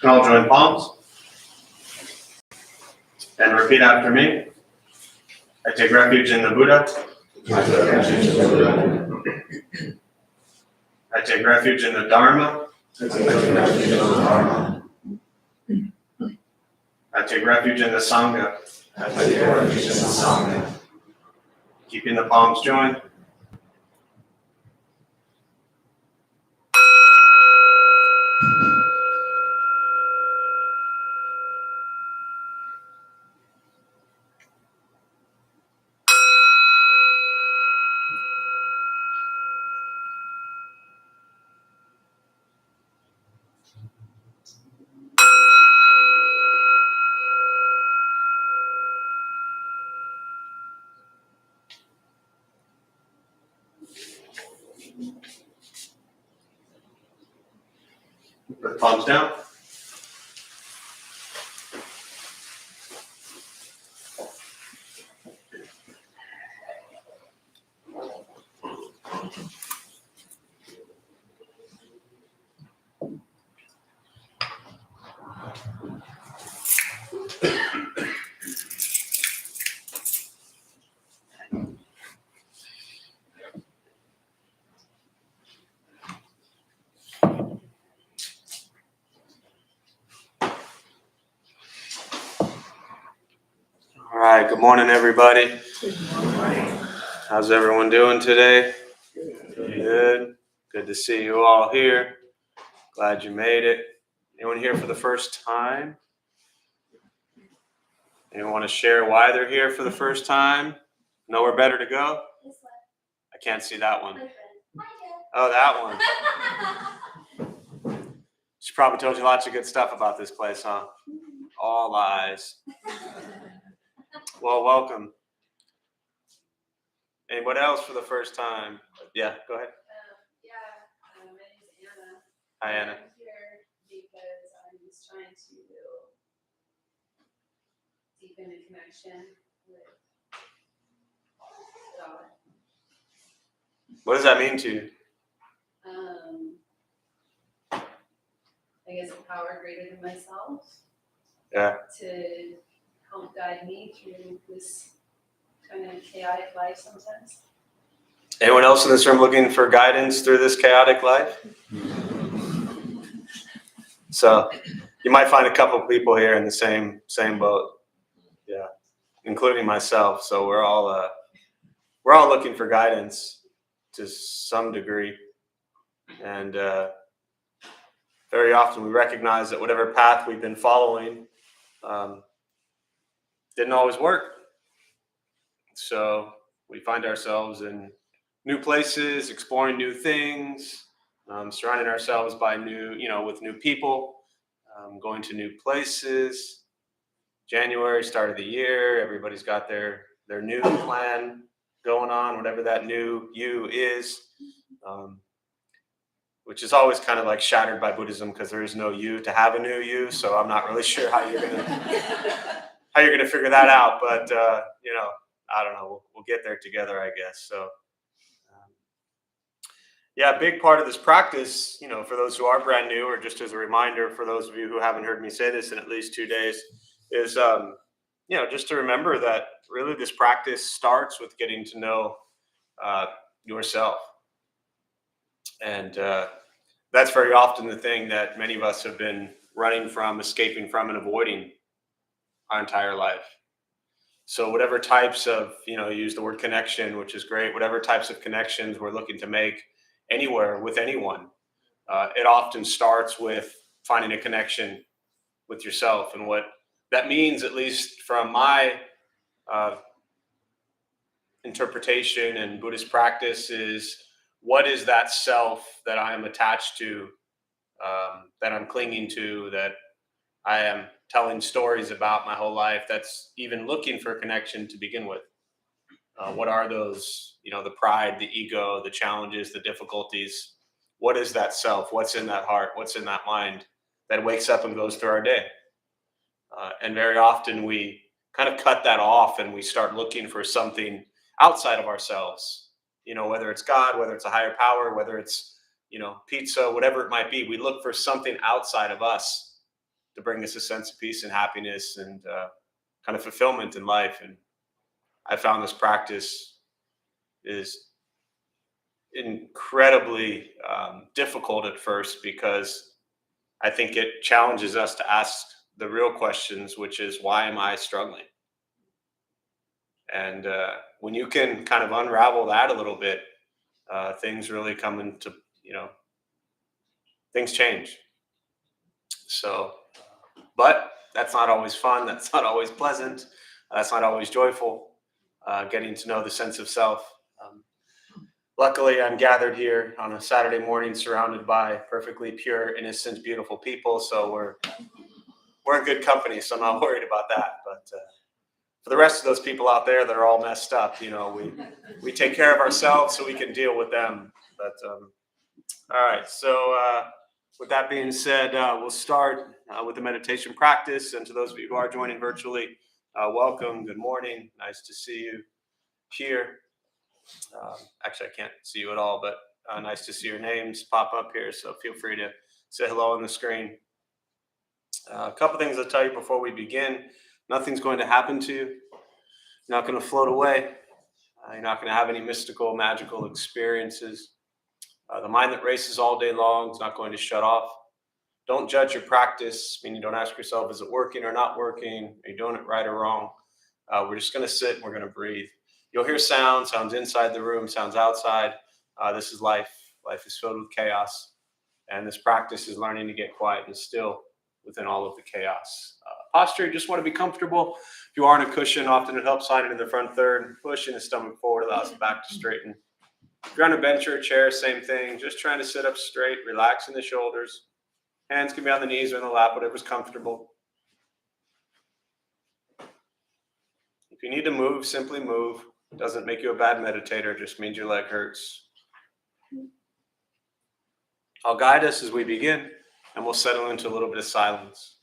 All join palms and repeat after me. I take refuge in the Buddha. I take refuge in the Dharma. I take refuge in the Sangha. Keeping the palms joined. Put the palms down. All right, good morning, everybody. Good morning. How's everyone doing today? Good. Good to see you all here. Glad you made it. Anyone here for the first time? Anyone want to share why they're here for the first time? Nowhere better to go? I can't see that one. Oh, that one. She probably told you lots of good stuff about this place, huh? All lies. Well, welcome. Anybody else for the first time? Yeah, go ahead. My name is Anna. Hi, Anna. I'm here because I'm just trying to deepen a connection with God. What does that mean to you? I guess a power greater than myself. Yeah. To help guide me through this kind of chaotic life sometimes. Anyone else in this room looking for guidance through this chaotic life? So you might find a couple of people here in the same boat. Yeah, including myself. So we're all looking for guidance to some degree, and very often we recognize that whatever path we've been following didn't always work. So we find ourselves in new places, exploring new things, surrounding ourselves by with new people, going to new places. January, start of the year, everybody's got their new plan going on, whatever that new you is, which is always kind of like shattered by Buddhism because there is no you to have a new you. So I'm not really sure how you're gonna figure that out, but I don't know. We'll get there together, I guess. So. Yeah, a big part of this practice, for those who are brand new, or just as a reminder for those of you who haven't heard me say this in at least 2 days, is, just to remember that really this practice starts with getting to know yourself. And that's very often the thing that many of us have been running from, escaping from, and avoiding our entire life. So whatever types of, you use the word connection, which is great, whatever types of connections we're looking to make anywhere with anyone, it often starts with finding a connection with yourself. And what that means, at least from my interpretation and Buddhist practice, is what is that self that I am attached to, that I'm clinging to, that I am telling stories about my whole life, that's even looking for a connection to begin with. What are those, the pride, the ego, the challenges, the difficulties? What is that self? What's in that heart? What's in that mind that wakes up and goes through our day? And very often we kind of cut that off and we start looking for something outside of ourselves, whether it's God, whether it's a higher power, whether it's, pizza, whatever it might be. We look for something outside of us to bring us a sense of peace and happiness and kind of fulfillment in life. And I found this practice is incredibly difficult at first because I think it challenges us to ask the real questions, which is, why am I struggling? And when you can kind of unravel that a little bit, things really come into, things change. So, but that's not always fun. That's not always pleasant. That's not always joyful. Getting to know the sense of self. Luckily, I'm gathered here on a Saturday morning, surrounded by perfectly pure, innocent, beautiful people. So we're in good company. So I'm not worried about that. But for the rest of those people out there that are all messed up, we take care of ourselves so we can deal with them. But all right. So with that being said, we'll start with the meditation practice. And to those of you who are joining virtually, welcome. Good morning. Nice to see you here. Actually, I can't see you at all, but nice to see your names pop up here. So feel free to say hello on the screen. A couple things I'll tell you before we begin. Nothing's going to happen to you. You're not going to float away. You're not going to have any mystical, magical experiences. The mind that races all day long is not going to shut off. Don't judge your practice. Meaning, don't ask yourself, is it working or not working? Are you doing it right or wrong? We're just going to sit and we're going to breathe. You'll hear sounds inside the room, sounds outside. This is life. Life is filled with chaos. And this practice is learning to get quiet and still within all of the chaos. Posture, you just want to be comfortable. If you are on a cushion, often it helps slide into the front third. Pushing the stomach forward allows the back to straighten. If you're on a bench or a chair, same thing. Just trying to sit up straight, relaxing the shoulders. Hands can be on the knees or in the lap, whatever's comfortable. If you need to move, simply move. It doesn't make you a bad meditator, it just means your leg hurts. I'll guide us as we begin, and we'll settle into a little bit of silence.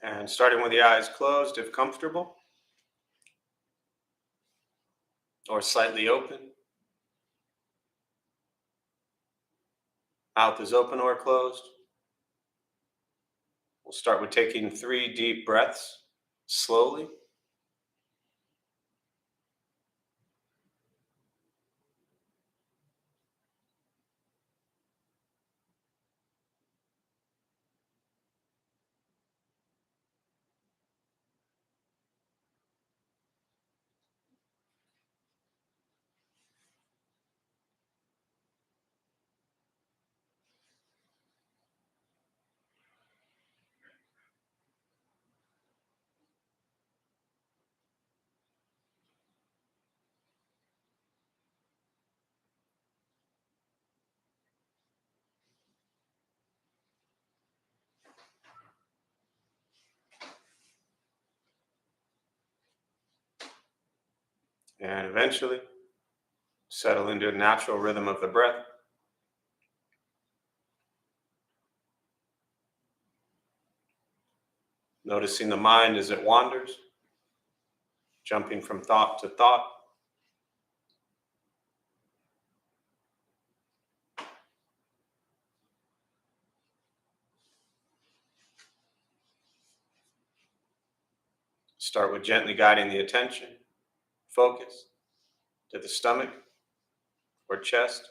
And starting with the eyes closed, if comfortable, or slightly open. Mouth is open or closed. We'll start with taking 3 deep breaths, slowly. And eventually, settle into a natural rhythm of the breath. Noticing the mind as it wanders, jumping from thought to thought. Start with gently guiding the attention, focus, to the stomach or chest.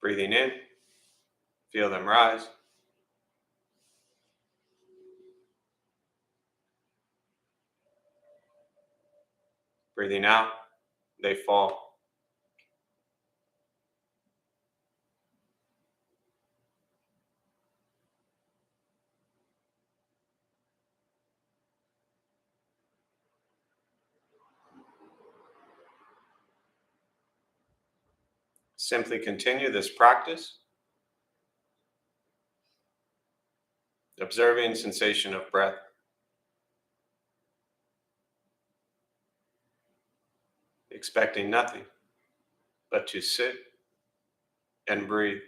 Breathing in, feel them rise. Breathing out, they fall. Simply continue this practice, observing sensation of breath, expecting nothing but to sit and breathe.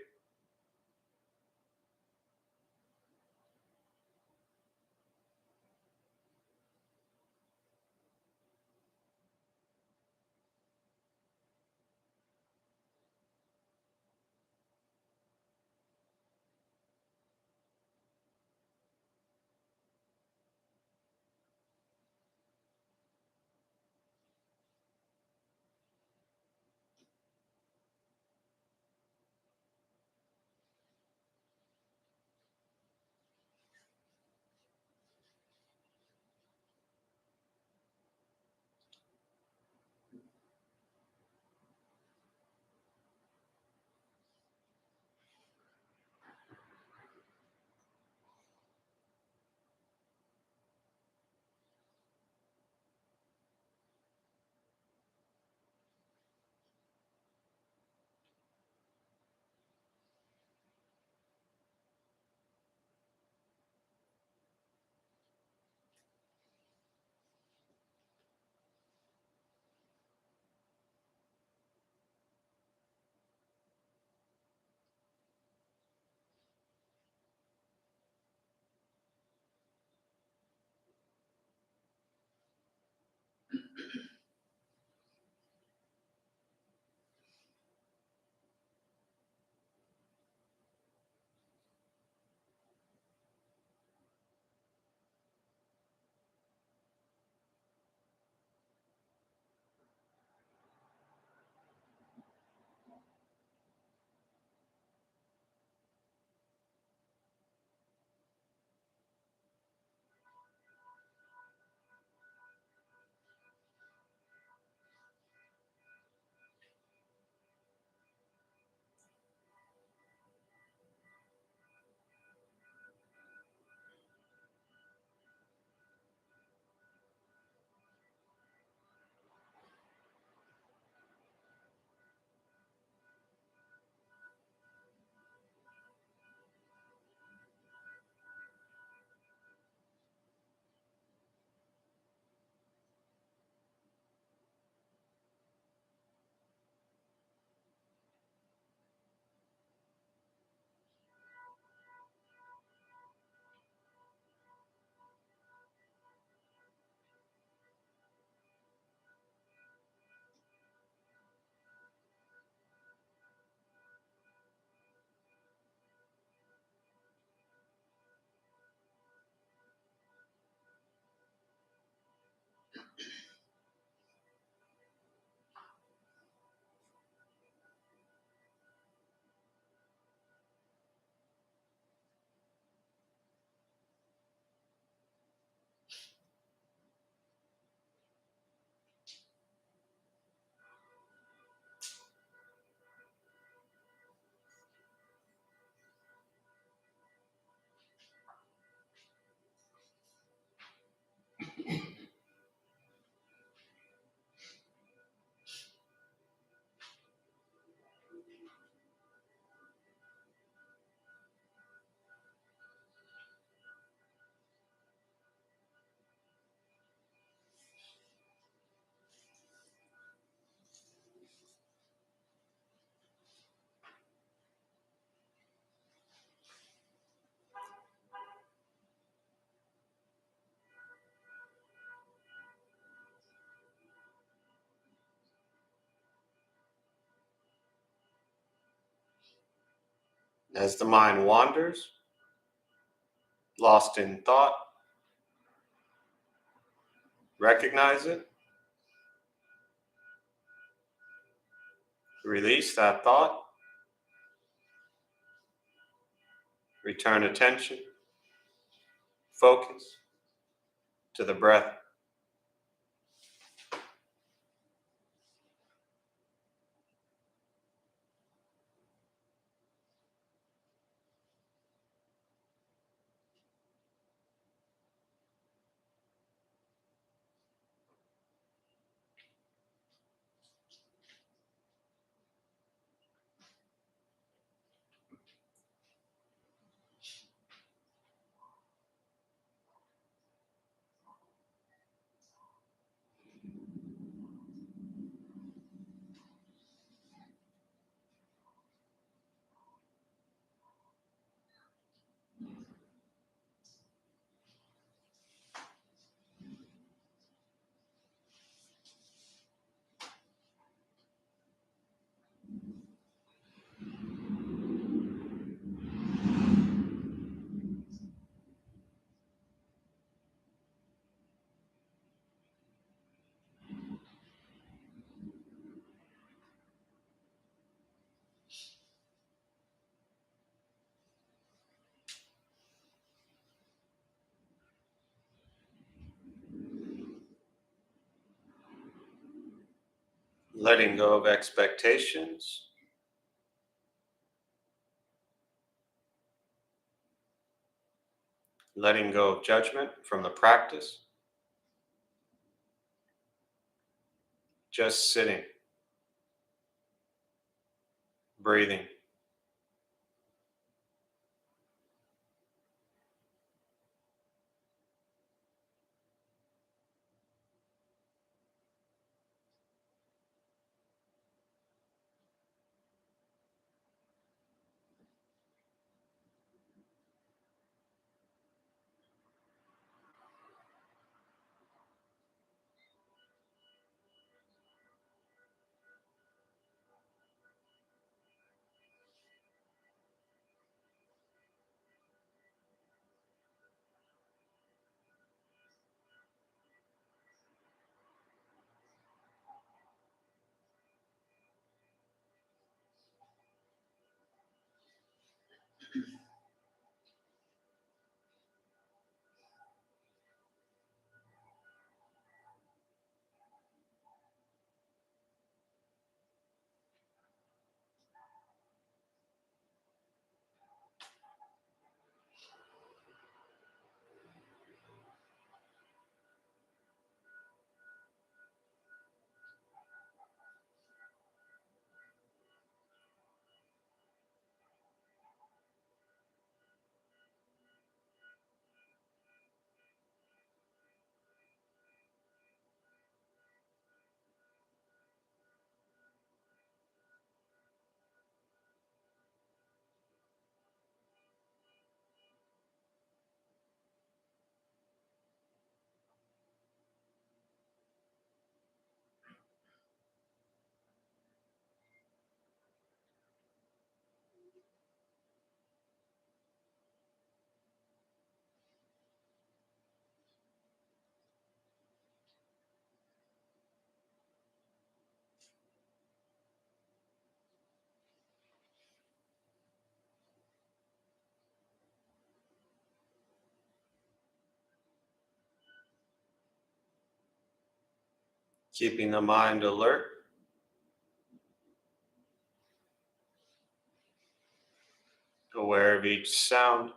As the mind wanders, lost in thought, recognize it, release that thought, return attention, focus to the breath. letting go of expectations, letting go of judgment from the practice, just sitting, breathing. Keeping the mind alert, aware of each sound,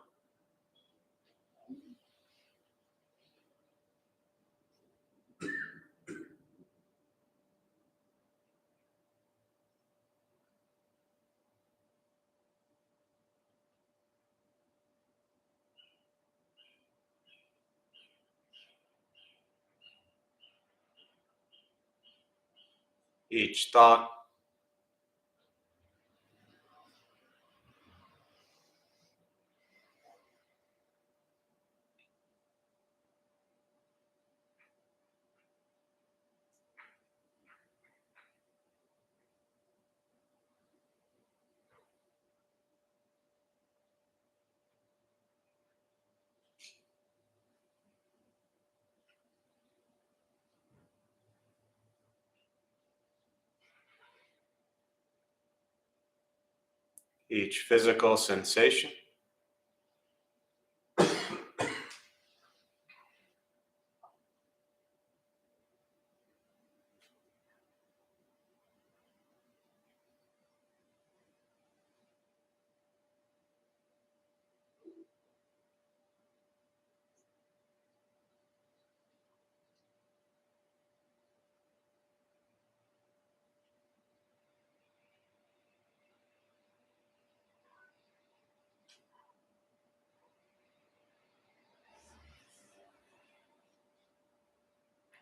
each thought, each physical sensation,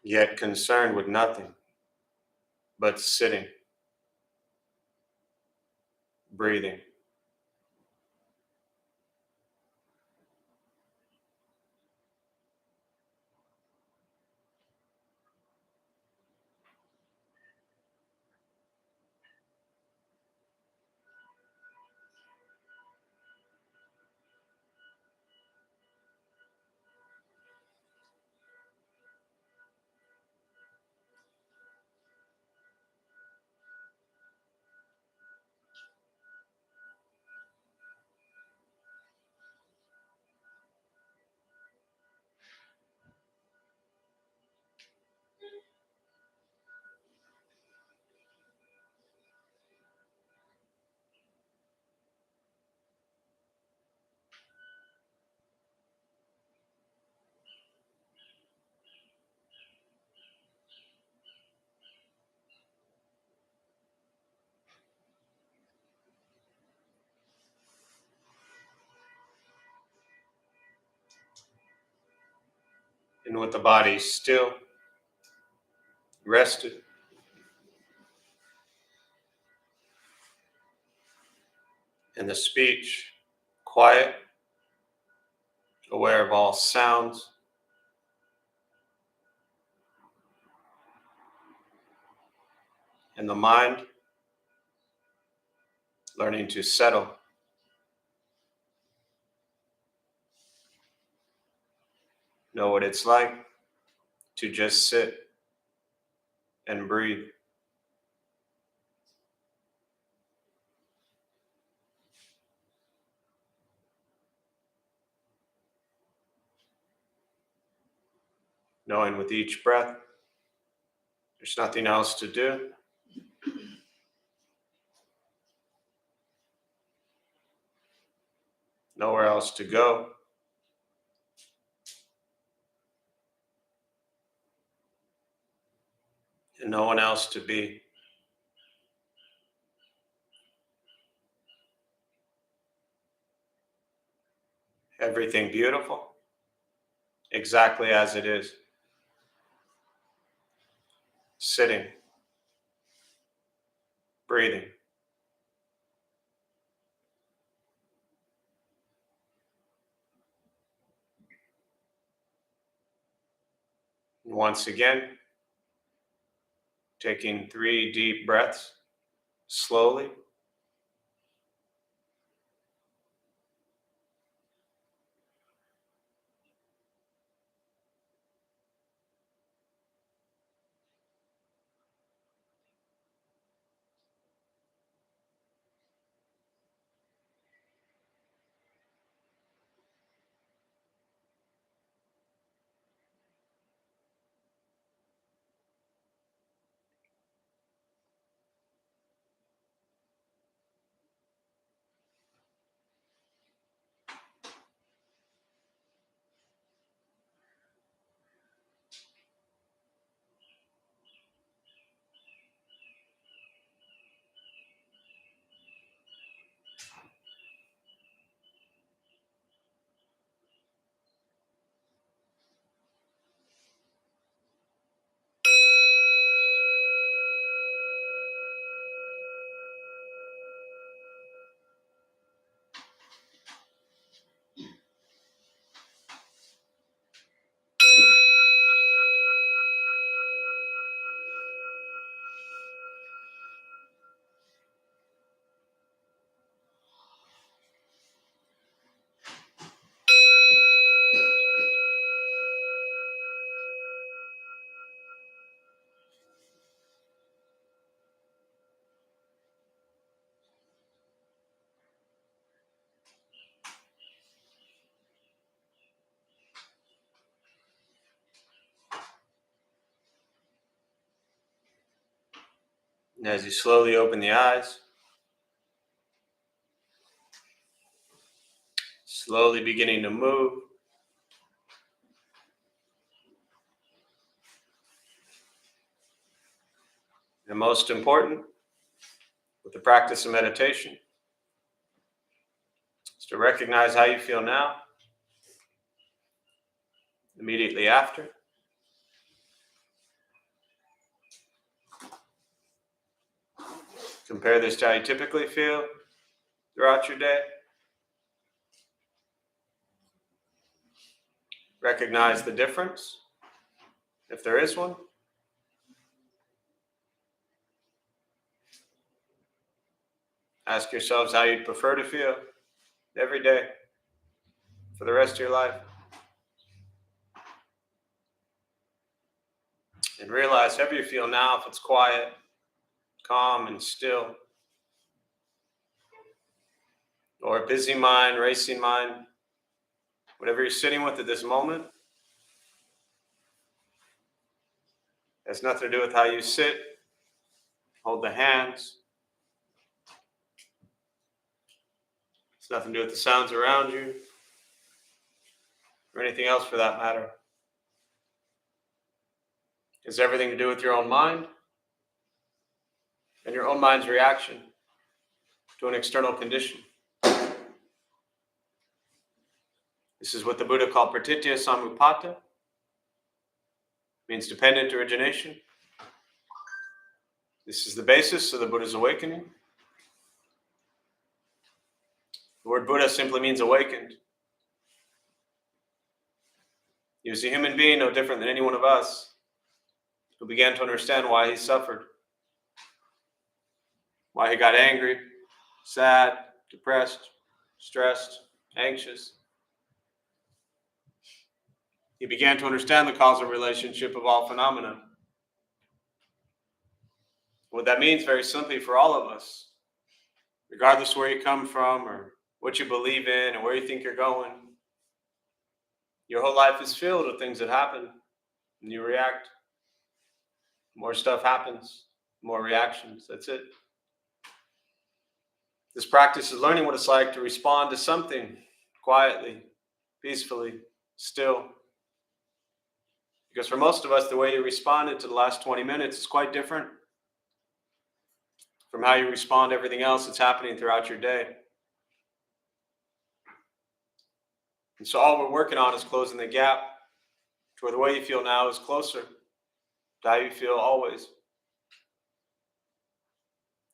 yet concerned with nothing but sitting, breathing. And with the body still, rested, and the speech quiet, aware of all sounds, and the mind learning to settle, know what it's like to just sit and breathe. Knowing with each breath, there's nothing else to do. Nowhere else to go. And no one else to be. Everything beautiful, exactly as it is. Sitting, breathing. And once again, taking 3 deep breaths, slowly. And as you slowly open the eyes, slowly beginning to move, and most important, with the practice of meditation, is to recognize how you feel now, immediately after. Compare this to how you typically feel throughout your day. Recognize the difference, if there is one. Ask yourselves how you'd prefer to feel every day for the rest of your life. And realize however you feel now, if it's quiet, calm, and still, or a busy mind, racing mind, whatever you're sitting with at this moment, has nothing to do with how you sit, hold the hands. It's nothing to do with the sounds around you, or anything else for that matter. It's everything to do with your own mind and your own mind's reaction to an external condition. This is what the Buddha called pratitya samuppada, means dependent origination. This is the basis of the Buddha's awakening. The word Buddha simply means awakened. He was a human being no different than any one of us who began to understand why he suffered, why he got angry, sad, depressed, stressed, anxious. He began to understand the causal relationship of all phenomena. What that means, very simply, for all of us, regardless where you come from or what you believe in or where you think you're going, your whole life is filled with things that happen and you react. More stuff happens, more reactions. That's it. This practice is learning what it's like to respond to something quietly, peacefully, still. Because for most of us, the way you responded to the last 20 minutes is quite different from how you respond to everything else that's happening throughout your day. And so all we're working on is closing the gap to where the way you feel now is closer to how you feel always.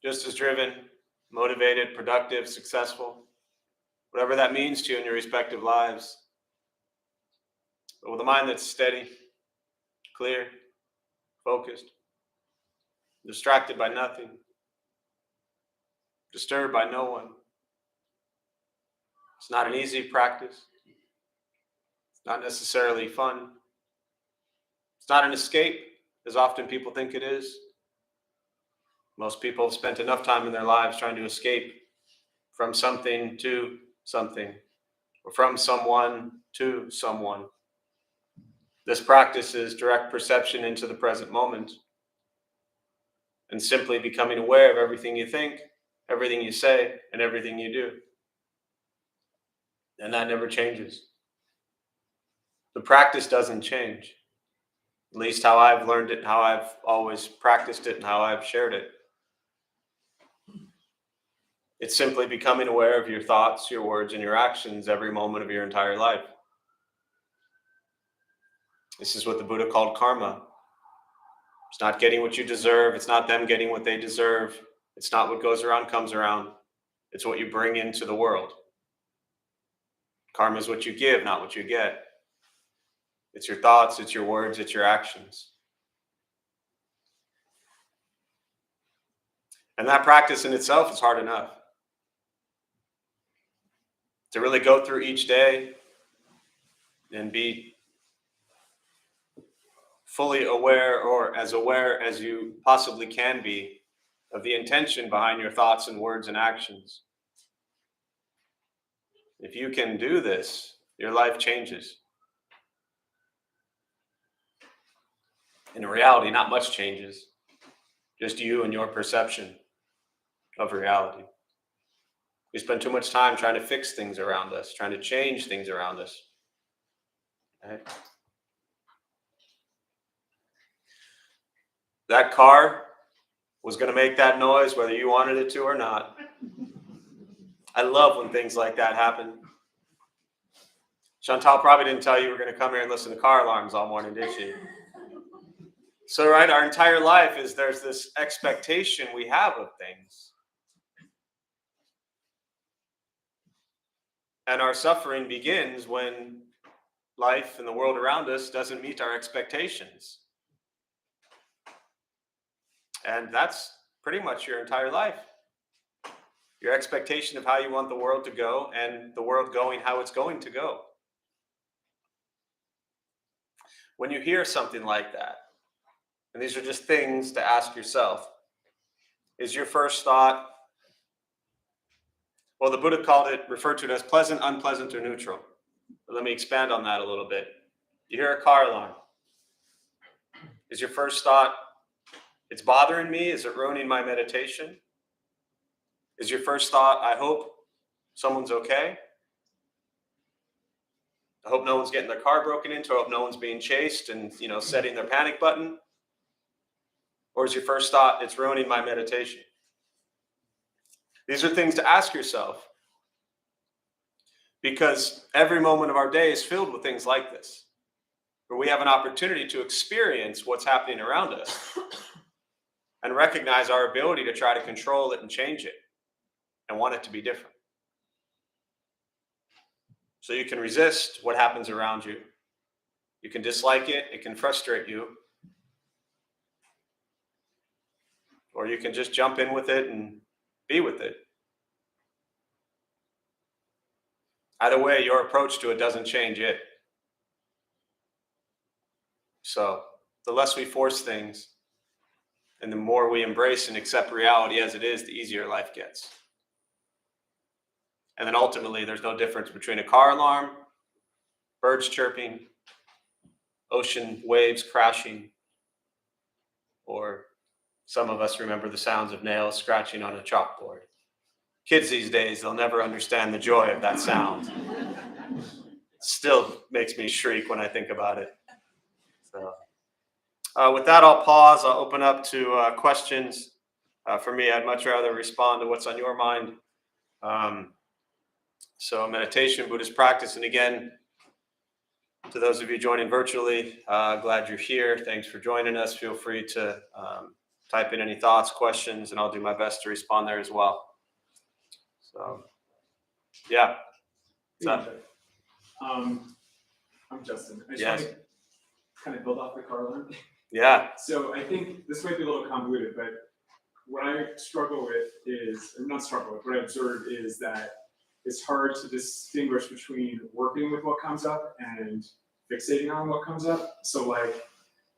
Just as driven, motivated, productive, successful, whatever that means to you in your respective lives. But with a mind that's steady, clear, focused, distracted by nothing, disturbed by no one. It's not an easy practice. It's not necessarily fun. It's not an escape, as often people think it is. Most people have spent enough time in their lives trying to escape from something to something, or from someone to someone. This practice is direct perception into the present moment and simply becoming aware of everything you think, everything you say, and everything you do. And that never changes. The practice doesn't change, at least how I've learned it, how I've always practiced it, and how I've shared it. It's simply becoming aware of your thoughts, your words, and your actions every moment of your entire life. This is what the Buddha called karma. It's not getting what you deserve. It's not them getting what they deserve. It's not what goes around comes around. It's what you bring into the world. Karma is what you give, not what you get. It's your thoughts, it's your words, it's your actions. And that practice in itself is hard enough. To really go through each day and be fully aware, or as aware as you possibly can be, of the intention behind your thoughts and words and actions. If you can do this, your life changes. In reality, not much changes. Just you and your perception of reality. We spend too much time trying to fix things around us, trying to change things around us. Right? That car was going to make that noise whether you wanted it to or not. I love when things like that happen. Chantal probably didn't tell you we're going to come here and listen to car alarms all morning, did she? So, right, our entire life is there's this expectation we have of things. And our suffering begins when life and the world around us doesn't meet our expectations. And that's pretty much your entire life. Your expectation of how you want the world to go and the world going how it's going to go. When you hear something like that, and these are just things to ask yourself, is your first thought, well, the Buddha referred to it as pleasant, unpleasant, or neutral. But let me expand on that a little bit. You hear a car alarm. Is your first thought, it's bothering me? Is it ruining my meditation? Is your first thought, I hope someone's okay? I hope no one's getting their car broken into. I hope no one's being chased and, setting their panic button. Or is your first thought, it's ruining my meditation? These are things to ask yourself. Because every moment of our day is filled with things like this. where we have an opportunity to experience what's happening around us and recognize our ability to try to control it and change it and want it to be different. So you can resist what happens around you. You can dislike it. It can frustrate you. Or you can just jump in with it and be with it. Either way, your approach to it doesn't change it. So the less we force things and the more we embrace and accept reality as it is, the easier life gets. And then ultimately, there's no difference between a car alarm, birds chirping, ocean waves crashing, or some of us remember the sounds of nails scratching on a chalkboard. Kids these days, they'll never understand the joy of that sound. It still makes me shriek when I think about it. So, with that, I'll pause. I'll open up to questions. For me, I'd much rather respond to what's on your mind. So meditation, Buddhist practice, and again, to those of you joining virtually, glad you're here. Thanks for joining us. Feel free to type in any thoughts, questions, and I'll do my best to respond there as well. So, yeah. I'm Justin. I just want to kind of build off the car alarm. Yeah. So I think this might be a little convoluted, but what I struggle with is, or not struggle with, what I observe is that it's hard to distinguish between working with what comes up and fixating on what comes up. So like,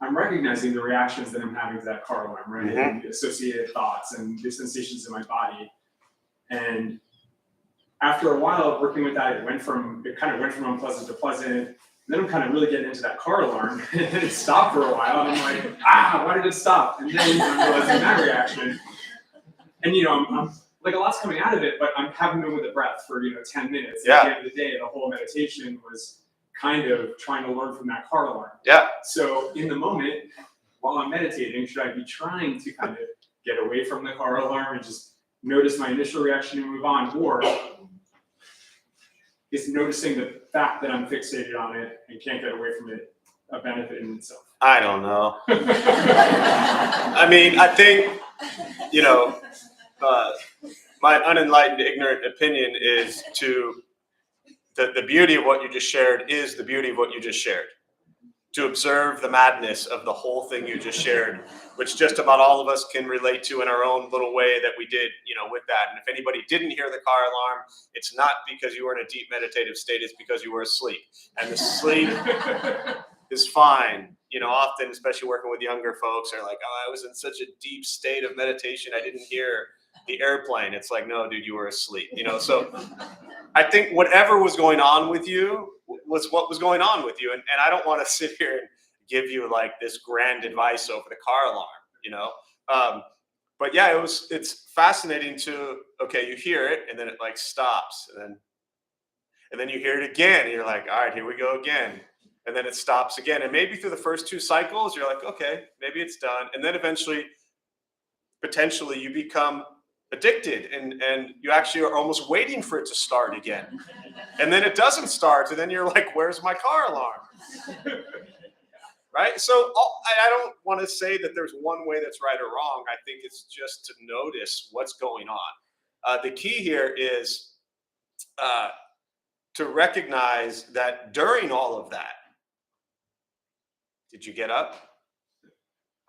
I'm recognizing the reactions that I'm having to that car alarm, right? Mm-hmm. And the associated thoughts and the sensations in my body. And after a while of working with that, it kind of went from unpleasant to pleasant. And then I'm kind of really getting into that car alarm, and it stopped for a while, and I'm like, why did it stop? And then I'm realizing that reaction. And I'm like, a lot's coming out of it, but I'm having it with a breath for 10 minutes. Yeah. At the end of the day, the whole meditation was kind of trying to learn from that car alarm. Yeah. So in the moment, while I'm meditating, should I be trying to kind of get away from the car alarm and just notice my initial reaction and move on, or is noticing the fact that I'm fixated on it and can't get away from it a benefit in itself? I don't know. I mean, I think, my unenlightened, ignorant opinion is the beauty of what you just shared is the beauty of what you just shared. To observe the madness of the whole thing you just shared, which just about all of us can relate to in our own little way that we did, with that. And if anybody didn't hear the car alarm, it's not because you were in a deep meditative state, it's because you were asleep. And the sleep is fine. Often, especially working with younger folks, are like, I was in such a deep state of meditation, I didn't hear the airplane. It's like, no, dude, you were asleep. So I think whatever was going on with you was what was going on with you. And I don't want to sit here and give you like this grand advice over the car alarm, but yeah, it's fascinating you hear it and then it like stops and then you hear it again and you're like, all right, here we go again. And then it stops again. And maybe through the first two cycles, you're like, okay, maybe it's done. And then eventually, potentially you become addicted and you actually are almost waiting for it to start again. And then it doesn't start. And then you're like, where's my car alarm? Right? So I don't want to say that there's one way that's right or wrong. I think it's just to notice what's going on. The key here is to recognize that during all of that, did you get up?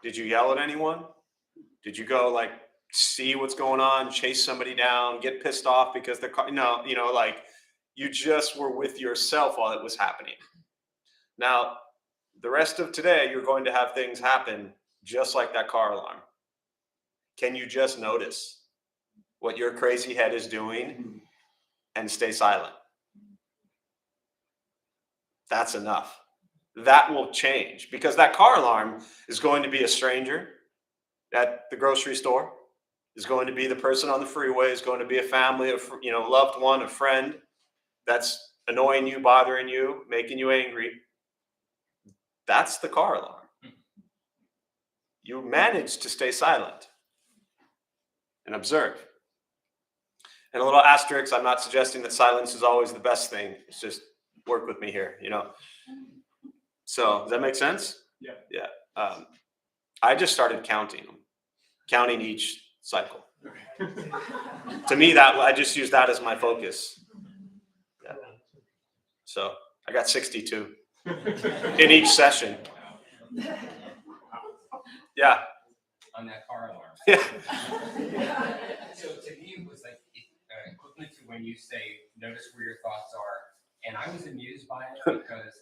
Did you yell at anyone? Did you go like see what's going on, chase somebody down, get pissed off because the car? No, like you just were with yourself while it was happening. Now, the rest of today, you're going to have things happen just like that car alarm. Can you just notice what your crazy head is doing and stay silent? That's enough. That will change because that car alarm is going to be a stranger at the grocery store, is going to be the person on the freeway, is going to be a family, loved one, a friend that's annoying you, bothering you, making you angry. That's the car alarm. You manage to stay silent and observe. And a little asterisk, I'm not suggesting that silence is always the best thing. It's just work with me here, So does that make sense? Yeah. Yeah. I just started counting them, counting each cycle. Okay. To me, that I just use that as my focus. Yeah. So I got 62 in each session. Yeah. On that car alarm. Yeah. So to me, it was like equivalent to when you say, notice where your thoughts are. And I was amused by it because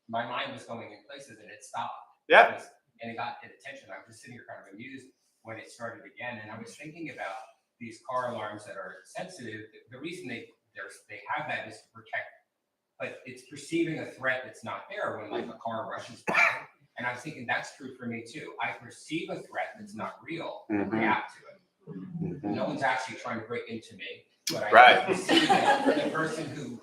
my mind was going in places and it stopped. Yeah. And it got attention. I was just sitting here kind of amused when it started again. And I was thinking about these car alarms that are sensitive. The reason they have that is to protect, but it's perceiving a threat that's not there when like a car rushes by. And I was thinking that's true for me too. I perceive a threat that's not real and react to it. No one's actually trying to break into me, but I perceive that the person who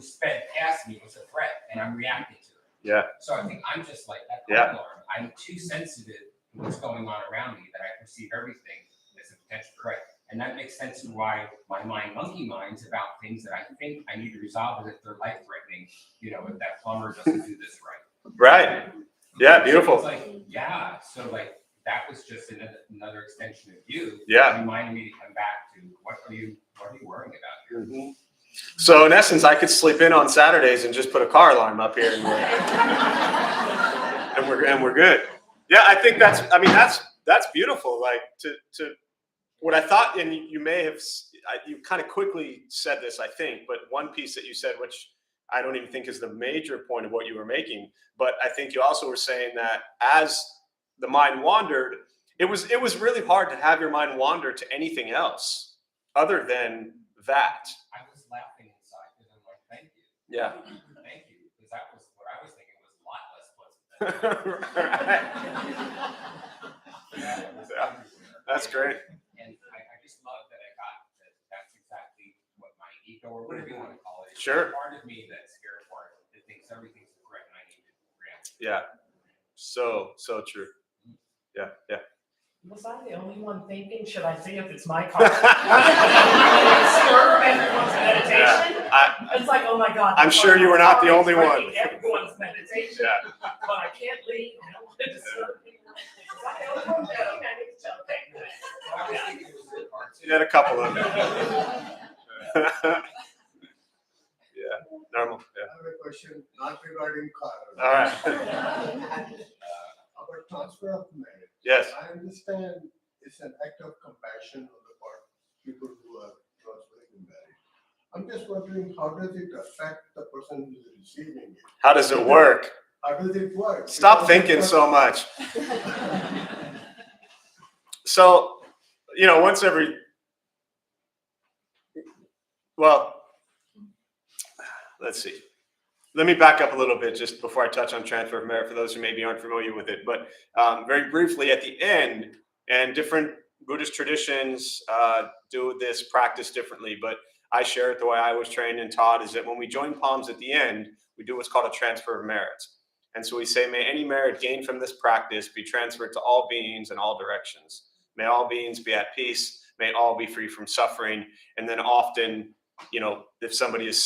sped past me was a threat and I'm reacting to it. Yeah. So I think I'm just like that car alarm. I'm too sensitive to what's going on around me that I perceive everything as a potential threat. And that makes sense to why my mind monkey minds about things that I think I need to resolve as if they're life threatening. You know, if that plumber doesn't do this right. Right. Yeah. Beautiful. It's like, yeah. So like that was just another extension of you. Yeah. Reminding me to come back to what are you worrying about here? So in essence, I could sleep in on Saturdays and just put a car alarm up here, and we're good. Yeah, I think that's beautiful. Like to what I thought, and you may have you kind of quickly said this, I think, but one piece that you said, which I don't even think is the major point of what you were making, but I think you also were saying that as the mind wandered, it was really hard to have your mind wander to anything else other than that. I was laughing inside because I'm like, thank you. Yeah. Thank you. Because that was what I was thinking was a lot less pleasant. Right. Yeah, That's great. And I just love that I got that that's exactly what my ego or whatever you want to call it. It's Sure. part of me that's scared part that thinks everything's a threat and I need to react. Yeah. So true. Yeah. Yeah. Was I the only one thinking, should I see if it's my car? Disturb everyone's meditation. Yeah. It's like, oh my God. I'm sure you were not the only one. Everyone's meditation. Yeah. But I can't leave. I don't want to disturb people. Was I the only one thinking? I need to tell them. I was thinking it was your part too. You had a couple of them. Yeah. Normal. Yeah. I have a question, not regarding car. All right. About transfer of merit. Yes. I understand it's an act of compassion on the part of people who are transferring merit. I'm just wondering, how does it affect the person who is receiving it? How does it work? How does it work? Stop Because thinking so much. So, once every, let's see. Let me back up a little bit just before I touch on transfer of merit for those who maybe aren't familiar with it. But very briefly at the end, and different Buddhist traditions do this practice differently, but I share it the way I was trained and taught, is that when we join palms at the end, we do what's called a transfer of merit. And so we say, may any merit gained from this practice be transferred to all beings in all directions. May all beings be at peace. May all be free from suffering. And then often, if somebody is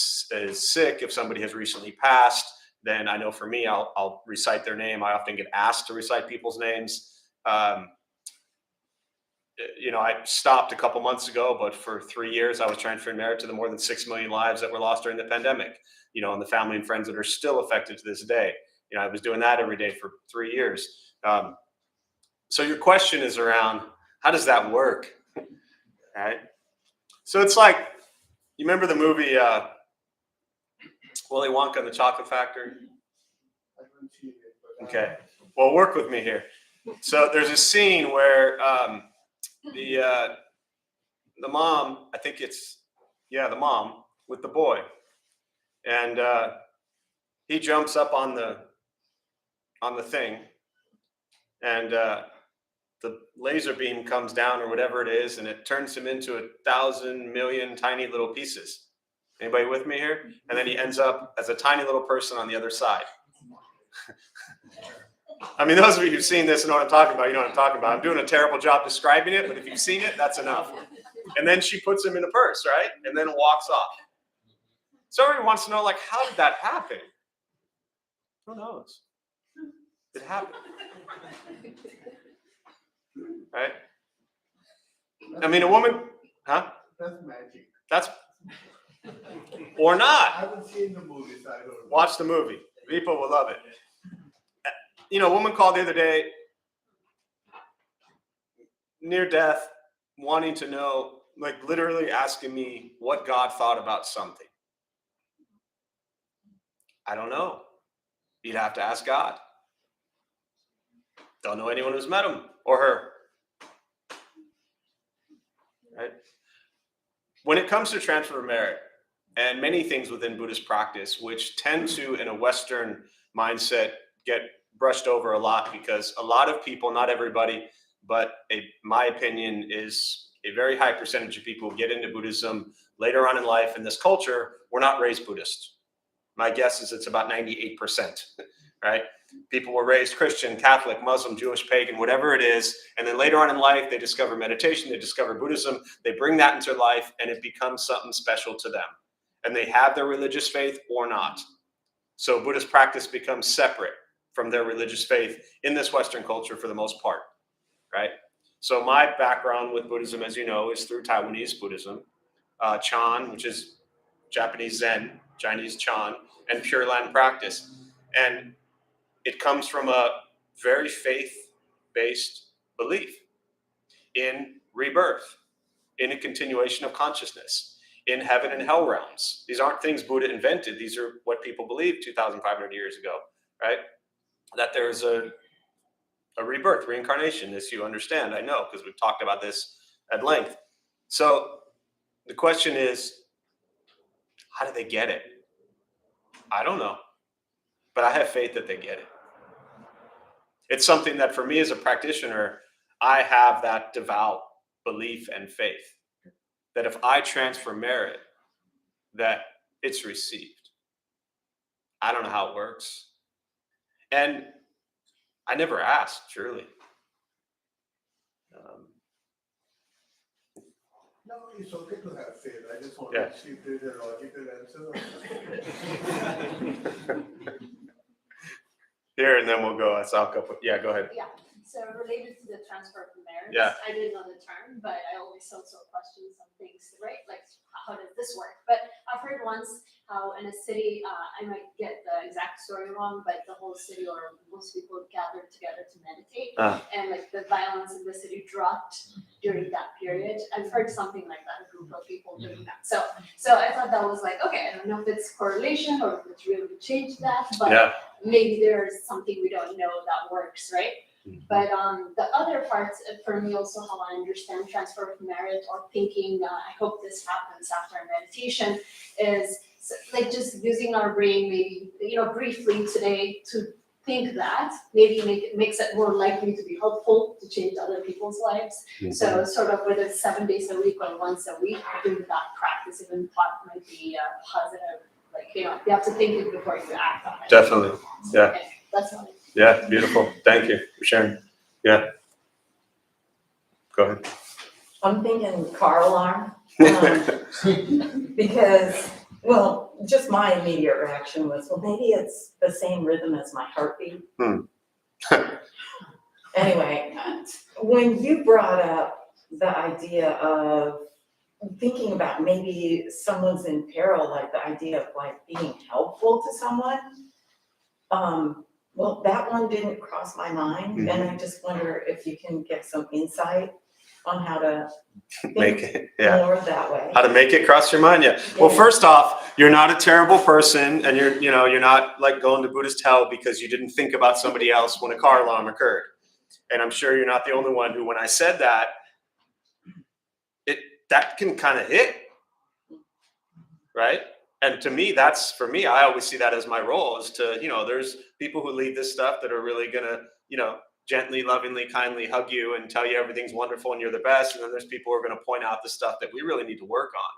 sick, if somebody has recently passed, then I know for me, I'll recite their name. I often get asked to recite people's names. I stopped a couple months ago, but for 3 years, I was transferring merit to the more than 6 million lives that were lost during the pandemic, and the family and friends that are still affected to this day. I was doing that every day for 3 years. So your question is around, how does that work? All right. So it's like, you remember the movie Willy Wonka and the Chocolate Factory? I don't see it, but Okay. Well, work with me here. So there's a scene where the mom, I think it's, the mom with the boy. And he jumps up on the thing, and the laser beam comes down or whatever it is, and it turns him into 1,000 million tiny little pieces. Anybody with me here? And then he ends up as a tiny little person on the other side. I mean, those of you who've seen this and know what I'm talking about, you know what I'm talking about. I'm doing a terrible job describing it, but if you've seen it, that's enough. And then she puts him in a purse, right? And then walks off. So everyone wants to know, like, how did that happen? Who knows? It happened, right? I mean, a woman, huh? That's magic. That's, or I not. haven't seen the movies, I don't know. Watch the movie. People will love it. You know, a woman called the other day, near death, wanting to know, like literally asking me what God thought about something. I don't know. You'd have to ask God. Don't know anyone who's met him or her. Right? When it comes to transfer of merit and many things within Buddhist practice, which tend to, in a Western mindset, get brushed over a lot because a lot of people, not everybody, but my opinion is a very high percentage of people who get into Buddhism later on in life in this culture were not raised Buddhist. My guess is it's about 98%, right? People were raised Christian, Catholic, Muslim, Jewish, pagan, whatever it is. And then later on in life, they discover meditation, they discover Buddhism, they bring that into life, and it becomes something special to them. And they have their religious faith or not. So Buddhist practice becomes separate from their religious faith in this Western culture for the most part, right? So my background with Buddhism, as you know, is through Taiwanese Buddhism, Chan, which is Japanese Zen, Chinese Chan, and Pure Land practice. And it comes from a very faith-based belief in rebirth, in a continuation of consciousness, in heaven and hell realms. These aren't things Buddha invented. These are what people believed 2,500 years ago, right? That there's a rebirth, reincarnation, as you understand, I know, because we've talked about this at length. So the question is, how do they get it? I don't know, but I have faith that they get it. It's something that for me as a practitioner, I have that devout belief and faith that if I transfer merit, that it's received. I don't know how it works. And I never asked, truly. No, it's okay to have faith. I just want Yeah. to see if there's a logical answer. Here, and then we'll go. Yeah, go ahead. Yeah, so related to the transfer of merits, Yeah. I didn't know the term, but I always also question some things, right? Like, how does this work? But I've heard once how in a city, I might get the exact story wrong, but the whole city or most people gathered together to meditate, and like the violence in the city dropped during that period. I've heard something like that, a group of people doing that. So I thought that was like, okay, I don't know if it's correlation or if it's really changed that, but Yeah. maybe there's something we don't know that works, right? But the other parts for me also how I understand transfer of merit or thinking, I hope this happens after meditation, is like just using our brain maybe, briefly today to think that maybe makes it more likely to be helpful to change other people's lives. So sort of whether it's 7 days a week or once a week, I think that practice even thought might be positive. Like, you have to think it before you act on it. Definitely. Yeah. Okay, that's all. Yeah, beautiful. Thank you for sharing. Yeah. Go ahead. I'm thinking car alarm, because, well, just my immediate reaction was, well, maybe it's the same rhythm as my heartbeat. Anyway, when you brought up the idea of thinking about maybe someone's in peril, like the idea of like being helpful to someone, well, that one didn't cross my mind, and I just wonder if you can get some insight on how to Make think it, yeah. more that way. How to make it cross your mind, yeah. Well, first off, you're not a terrible person, and you're not like going to Buddhist hell because you didn't think about somebody else when a car alarm occurred. And I'm sure you're not the only one who, when I said that, that can kind of hit, right? And to me, I always see that as my role is to, there's people who lead this stuff that are really gonna, gently, lovingly, kindly hug you and tell you everything's wonderful and you're the best. And then there's people who are going to point out the stuff that we really need to work on.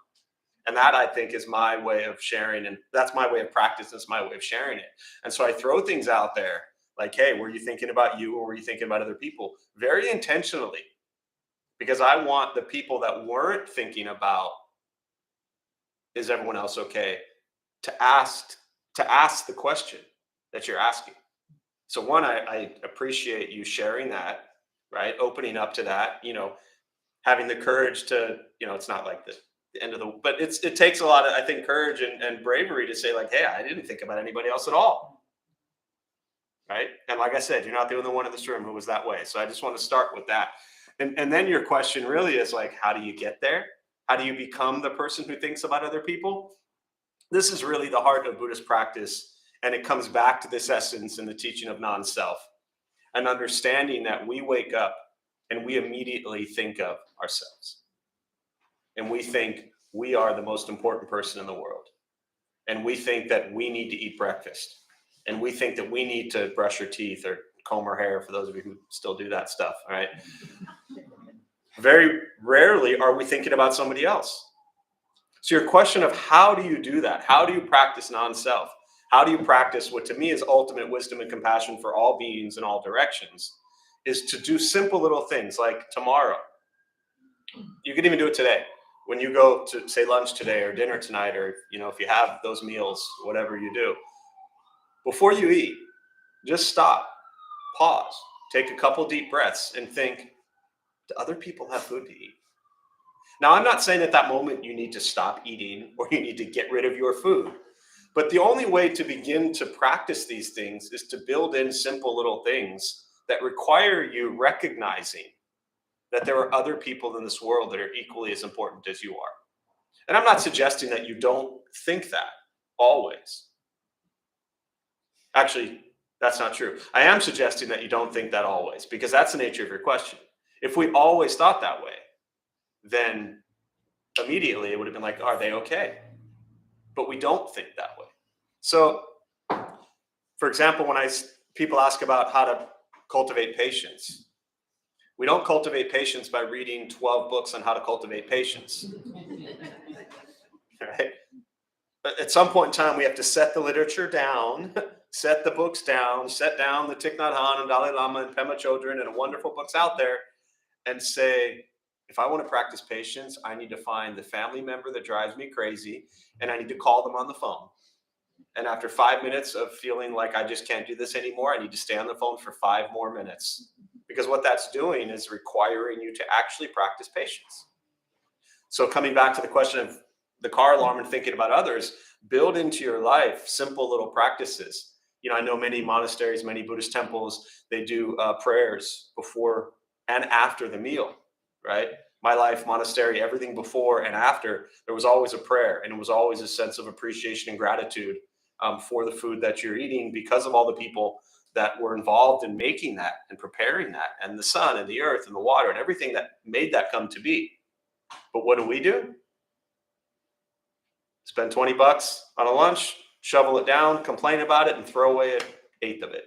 And that, I think, is my way of sharing. And that's my way of practice. That's my way of sharing it. And so I throw things out there like, hey, were you thinking about you or were you thinking about other people? Very intentionally, because I want the people that weren't thinking about, is everyone else okay, to ask the question. that you're asking. So one, I appreciate you sharing that, right? Opening up to that, having the courage to, it's not like the end of the, but it takes a lot of, I think, courage and bravery to say like, hey, I didn't think about anybody else at all. Right. And like I said, you're not the only one in this room who was that way. So I just want to start with that. And then your question really is like, how do you get there? How do you become the person who thinks about other people? This is really the heart of Buddhist practice. And it comes back to this essence in the teaching of non-self, an understanding that we wake up and we immediately think of ourselves. And we think we are the most important person in the world. And we think that we need to eat breakfast. And we think that we need to brush our teeth or comb our hair, for those of you who still do that stuff, right? Very rarely are we thinking about somebody else. So your question of how do you do that? How do you practice non-self? How do you practice what to me is ultimate wisdom and compassion for all beings in all directions? Is to do simple little things like tomorrow. You can even do it today. When you go to, say, lunch today or dinner tonight, or if you have those meals, whatever you do, before you eat, just stop, pause, take a couple deep breaths and think, do other people have food to eat? Now, I'm not saying at that moment you need to stop eating or you need to get rid of your food. But the only way to begin to practice these things is to build in simple little things that require you recognizing that there are other people in this world that are equally as important as you are. And I'm not suggesting that you don't think that always. Actually, that's not true. I am suggesting that you don't think that always, because that's the nature of your question. If we always thought that way, then immediately it would have been like, are they okay? But we don't think that way. So, for example, when people ask about how to cultivate patience, we don't cultivate patience by reading 12 books on how to cultivate patience. Right? But at some point in time, we have to set the literature down, set the books down, set down the Thich Nhat Hanh and Dalai Lama and Pema Chodron and wonderful books out there, and say, if I want to practice patience, I need to find the family member that drives me crazy, and I need to call them on the phone. And after 5 minutes of feeling like I just can't do this anymore, I need to stay on the phone for 5 more minutes. Because what that's doing is requiring you to actually practice patience. So coming back to the question of the car alarm and thinking about others, build into your life simple little practices. I know many monasteries, many Buddhist temples, they do prayers before and after the meal, right? My life, monastery, everything before and after, there was always a prayer, and it was always a sense of appreciation and gratitude for the food that you're eating, because of all the people that were involved in making that and preparing that, and the sun and the earth and the water and everything that made that come to be. But what do? Spend $20 on a lunch, shovel it down, complain about it, and throw away an eighth of it.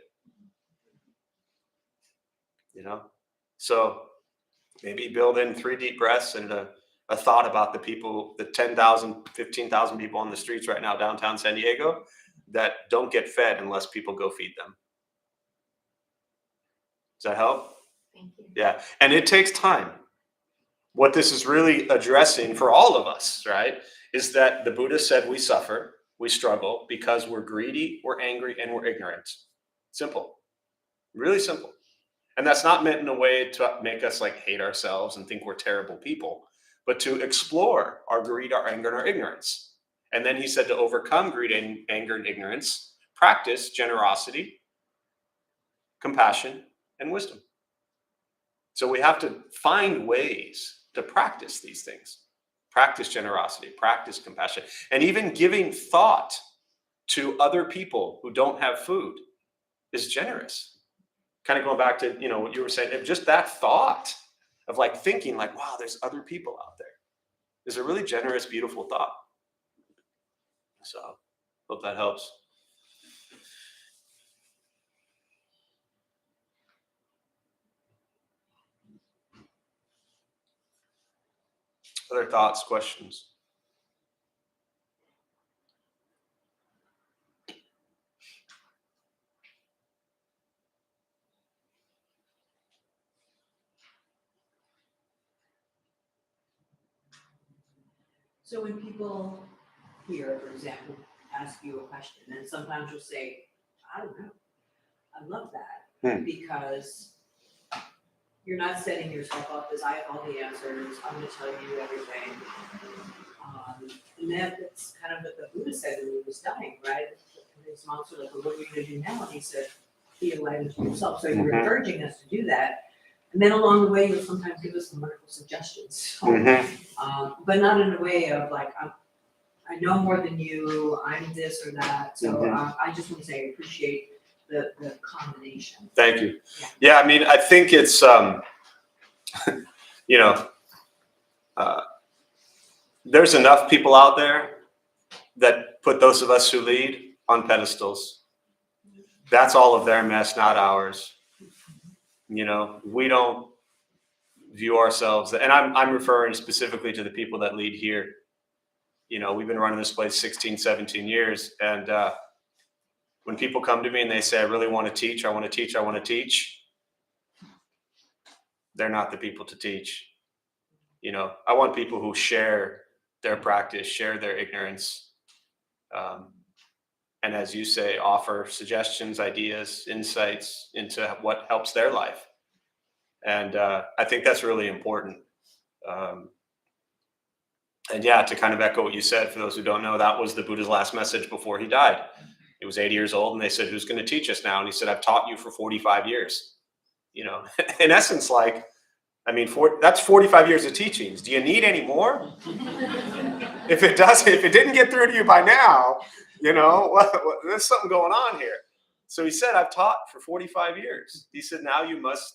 So maybe build in 3 deep breaths and a thought about the people, the 10,000, 15,000 people on the streets right now downtown San Diego that don't get fed unless people go feed them. Does that help? Thank you. Yeah. And it takes time. What this is really addressing for all of us, right, is that the Buddha said we suffer, we struggle because we're greedy, we're angry, and we're ignorant. Simple. Really simple. And that's not meant in a way to make us like hate ourselves and think we're terrible people, but to explore our greed, our anger, and our ignorance. And then he said to overcome greed, and anger, and ignorance, practice generosity, compassion, and wisdom. So we have to find ways to practice these things. Practice generosity, practice compassion, and even giving thought to other people who don't have food is generous. Kind of going back to, what you were saying, just that thought of like thinking like, wow, there's other people out there is a really generous, beautiful thought. So hope that helps. Other thoughts, questions? So when people here, for example, ask you a question, and sometimes you'll say, I don't know. I love that Hmm. because you're not setting yourself up as I have all the answers. I'm going to tell you everything. And that's kind of what the Buddha said when he was dying, right? His monks were like, well, what are you going to do now? And he said, be enlightened to yourself. So you're Mhm. encouraging us to do that. And then along the way, you'll sometimes give us some wonderful suggestions. So, but not in a way of like, I know more than you, I'm this or that. So I just want to say I appreciate the combination. Thank you. Yeah. Yeah, I mean, I think it's, you know, there's enough people out there that put those of us who lead on pedestals. That's all of their mess, not ours. You know, we don't view ourselves, and I'm referring specifically to the people that lead here. You know, we've been running this place 16, 17 years. And when people come to me and they say, I really want to teach, I want to teach, I want to teach, they're not the people to teach. You know, I want people who share their practice, share their ignorance. And as you say, offer suggestions, ideas, insights into what helps their life. And I think that's really important. And yeah, to kind of echo what you said, for those who don't know, that was the Buddha's last message before he died. He was 80 years old and they said, who's going to teach us now? And he said, I've taught you for 45 years. You know, in essence, like, I mean, that's 45 years of teachings. Do you need any more? If it didn't get through to you by now, you know, there's something going on here. So he said, I've taught for 45 years. He said, now you must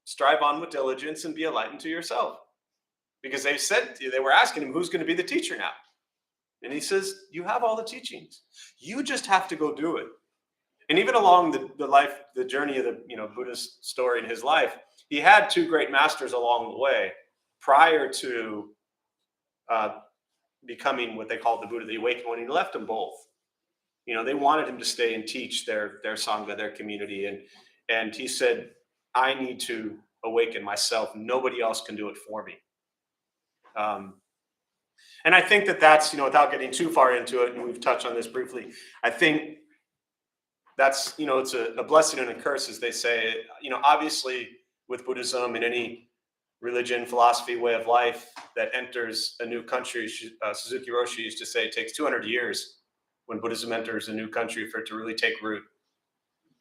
strive on with diligence and be enlightened to yourself. Because they were asking him, who's going to be the teacher now? And he says, you have all the teachings. You just have to go do it. And even along the journey of the, you know, Buddha's story in his life, he had two great masters along the way prior to becoming what they called the Buddha, the awakened one. He left them both. You know, they wanted him to stay and teach their sangha, their community. And he said, I need to awaken myself. Nobody else can do it for me. And I think that's, you know, without getting too far into it, and we've touched on this briefly, I think that's, you know, it's a blessing and a curse, as they say. You know, obviously with Buddhism and any religion, philosophy, way of life that enters a new country, Suzuki Roshi used to say it takes 200 years when Buddhism enters a new country for it to really take root.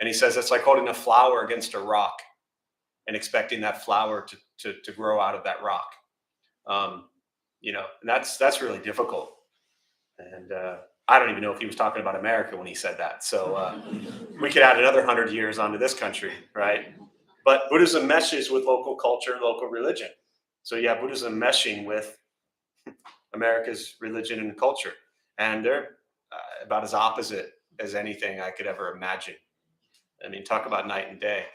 And he says it's like holding a flower against a rock and expecting that flower to grow out of that rock. You know, and that's really difficult. And I don't even know if he was talking about America when he said that. So we could add another 100 years onto this country, right? But Buddhism meshes with local culture, local religion. So you have Buddhism meshing with America's religion and culture. And they're about as opposite as anything I could ever imagine. I mean, talk about night and day.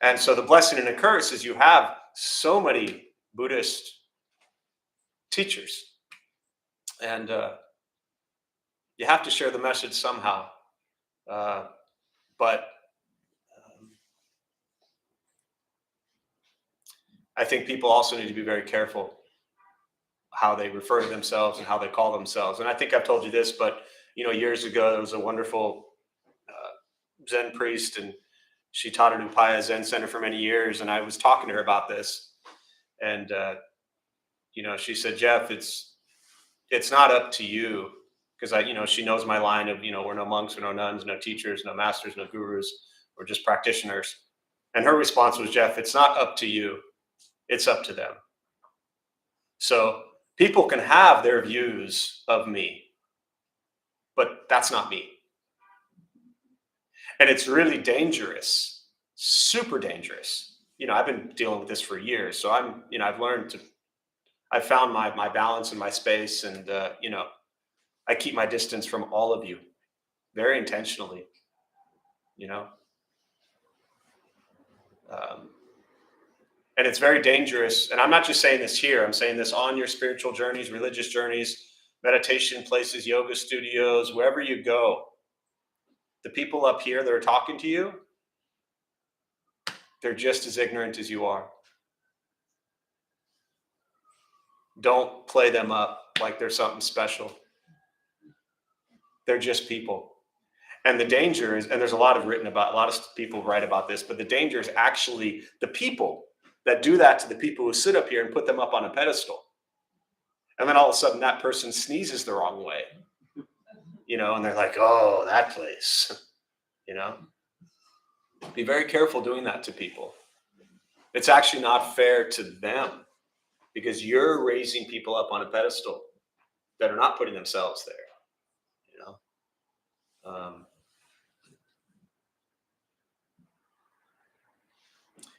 And so the blessing and the curse is you have so many Buddhist teachers. And you have to share the message somehow. But I think people also need to be very careful how they refer to themselves and how they call themselves. And I think I've told you this, but, you know, years ago, there was a wonderful Zen priest, and she taught at Upaya Zen Center for many years. And I was talking to her about this. And, you know, she said, Jeff, it's not up to you. Because you know, she knows my line of, you know, we're no monks, we're no nuns, no teachers, no masters, no gurus, we're just practitioners. And her response was, Jeff, it's not up to you, it's up to them. So people can have their views of me, but that's not me. And it's really dangerous, super dangerous. You know, I've been dealing with this for years. So I've found my balance and my space, and, you know, I keep my distance from all of you very intentionally, you know. And it's very dangerous. And I'm not just saying this here. I'm saying this on your spiritual journeys, religious journeys, meditation places, yoga studios, wherever you go. The people up here that are talking to you, they're just as ignorant as you are. Don't play them up like they're something special. They're just people. And the danger is, and there's a lot of people write about this, but the danger is actually the people that do that to the people who sit up here and put them up on a pedestal. And then all of a sudden that person sneezes the wrong way, and they're like, oh, that place, Be very careful doing that to people. It's actually not fair to them because you're raising people up on a pedestal that are not putting themselves there,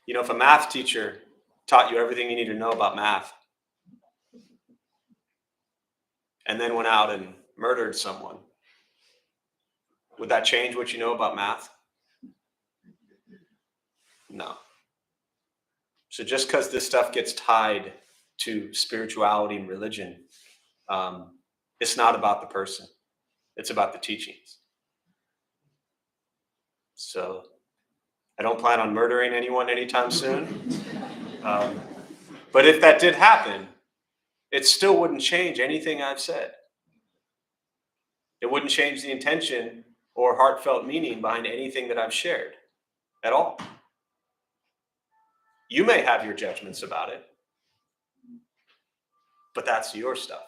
if a math teacher taught you everything you need to know about math and then went out and murdered someone, would that change what you know about math? No. So just because this stuff gets tied to spirituality and religion, it's not about the person. It's about the teachings. So I don't plan on murdering anyone anytime soon. But if that did happen, it still wouldn't change anything I've said. It wouldn't change the intention or heartfelt meaning behind anything that I've shared at all. You may have your judgments about it, but that's your stuff,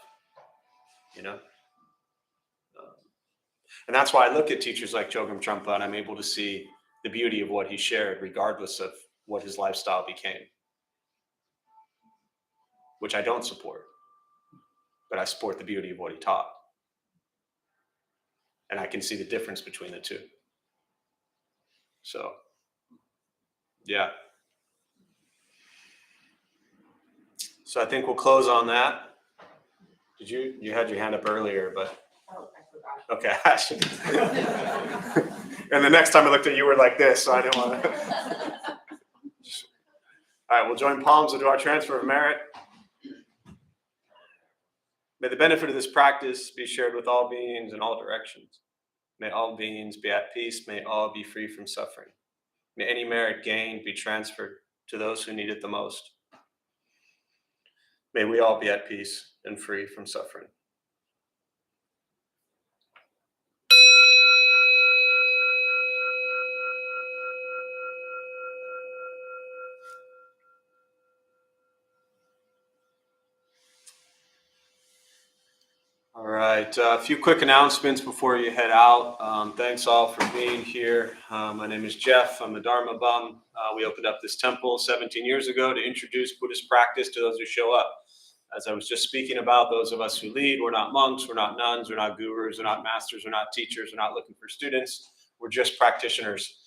And that's why I look at teachers like Chogyam Trungpa and I'm able to see the beauty of what he shared, regardless of what his lifestyle became, which I don't support, but I support the beauty of what he taught. And I can see the difference between the two. So, yeah. So I think we'll close on that. You had your hand up earlier, but. Oh, I forgot. Okay, I should. And the next time I looked at you, were like this, so I didn't want to. All right, we'll join palms and do our transfer of merit. May the benefit of this practice be shared with all beings in all directions. May all beings be at peace. May all be free from suffering. May any merit gained be transferred to those who need it the most. May we all be at peace and free from suffering. All right, a few quick announcements before you head out. Thanks all for being here. My name is Jeff. I'm a Dharma bum. We opened up this temple 17 years ago to introduce Buddhist practice to those who show up. As I was just speaking about, those of us who lead, we're not monks, we're not nuns, we're not gurus, we're not masters, we're not teachers, we're not looking for students. We're just practitioners.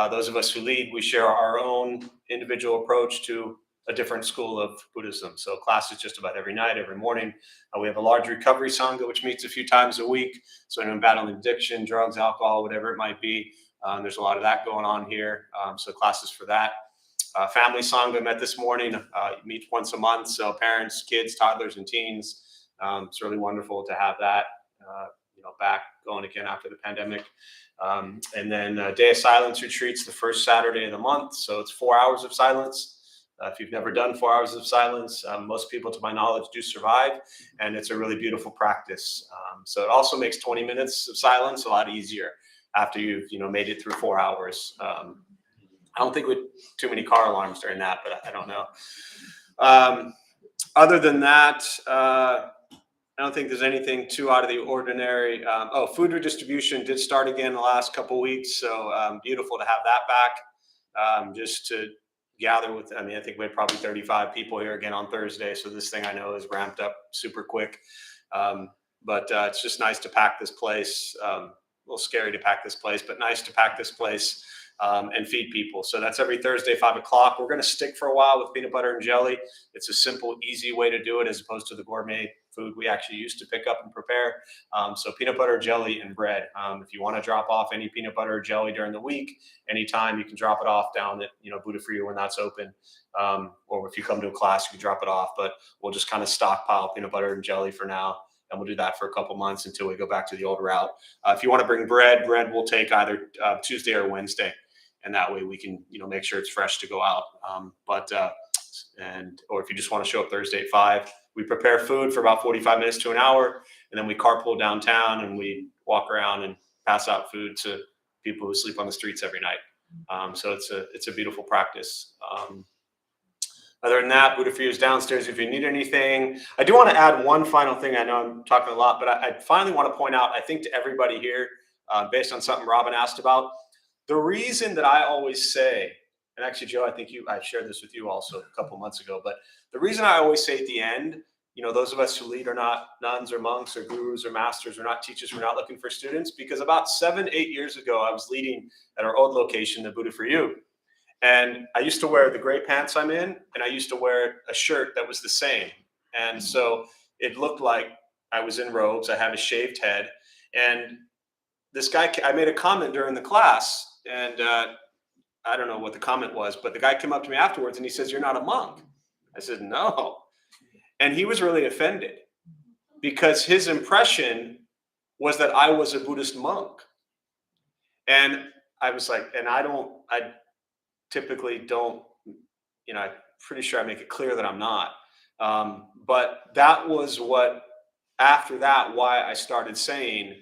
Those of us who lead, we share our own individual approach to a different school of Buddhism. So classes just about every night, every morning. We have a large recovery sangha, which meets a few times a week. So anyone battling addiction, drugs, alcohol, whatever it might be, there's a lot of that going on here. So classes for that. Family sangha met this morning, meet once a month. So parents, kids, toddlers, and teens. It's really wonderful to have that, back going again after the pandemic. And then Day of Silence retreats the first Saturday of the month. So it's 4 hours of silence. If you've never done 4 hours of silence, most people, to my knowledge, do survive, and it's a really beautiful practice. So it also makes 20 minutes of silence a lot easier after you've made it through 4 hours. I don't think we had too many car alarms during that, but I don't know. Other than that, I don't think there's anything too out of the ordinary. Food redistribution did start again the last couple weeks, so beautiful to have that back. Just to gather with, I think we had probably 35 people here again on Thursday. So this thing I know is ramped up super quick. But it's just nice to pack this place. A little scary to pack this place, but nice to pack this place and feed people. So that's every Thursday, 5 o'clock. We're going to stick for a while with peanut butter and jelly. It's a simple, easy way to do it as opposed to the gourmet food we actually used to pick up and prepare. So peanut butter, jelly, and bread. If you want to drop off any peanut butter or jelly during the week, anytime, you can drop it off down at Buddha for You when that's open. Or if you come to a class, you can drop it off. But we'll just kind of stockpile peanut butter and jelly for now. And we'll do that for a couple months until we go back to the old route. If you want to bring bread we'll take either Tuesday or Wednesday. And that way we can, make sure it's fresh to go out. Or if you just want to show up Thursday at 5, we prepare food for about 45 minutes to an hour, and then we carpool downtown and we walk around and pass out food to people who sleep on the streets every night. So it's a beautiful practice. Other than that, Buddha for You is downstairs if you need anything. I do want to add one final thing. I know I'm talking a lot, but I finally want to point out, I think to everybody here, based on something Robin asked about, the reason that I always say, and actually, Joe, I think I shared this with you also a couple months ago, but the reason I always say at the end, those of us who lead are not nuns or monks or gurus or masters, we're not teachers, we're not looking for students, because about 7-8 years ago, I was leading at our old location, the Buddha for You. And I used to wear the gray pants I'm in, and I used to wear a shirt that was the same. And so it looked like I was in robes. I had a shaved head. And this guy, I made a comment during the class, and I don't know what the comment was, but the guy came up to me afterwards and he says, "You're not a monk." I said, "No." And he was really offended because his impression was that I was a Buddhist monk. And I was like, and I typically don't, I'm pretty sure I make it clear that I'm not. But that was after that, why I started saying,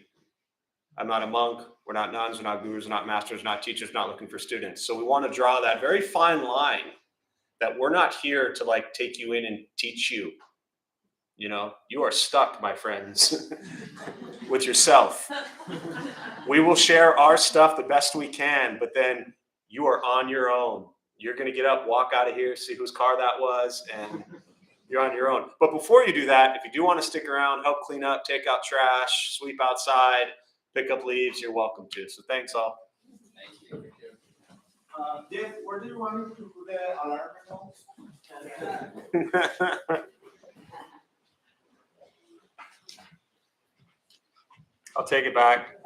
I'm not a monk, we're not nuns, we're not gurus, we're not masters, we're not teachers, not looking for students. So we want to draw that very fine line that we're not here to take you in and teach you. You are stuck, my friends, with yourself. We will share our stuff the best we can, but then you are on your own. You're going to get up, walk out of here, see whose car that was, and you're on your own. But before you do that, if you do want to stick around, help clean up, take out trash, sweep outside, pick up leaves, you're welcome to. So thanks all. Thank you. Dave, where do you want me to put the alarm bells? I'll take it back.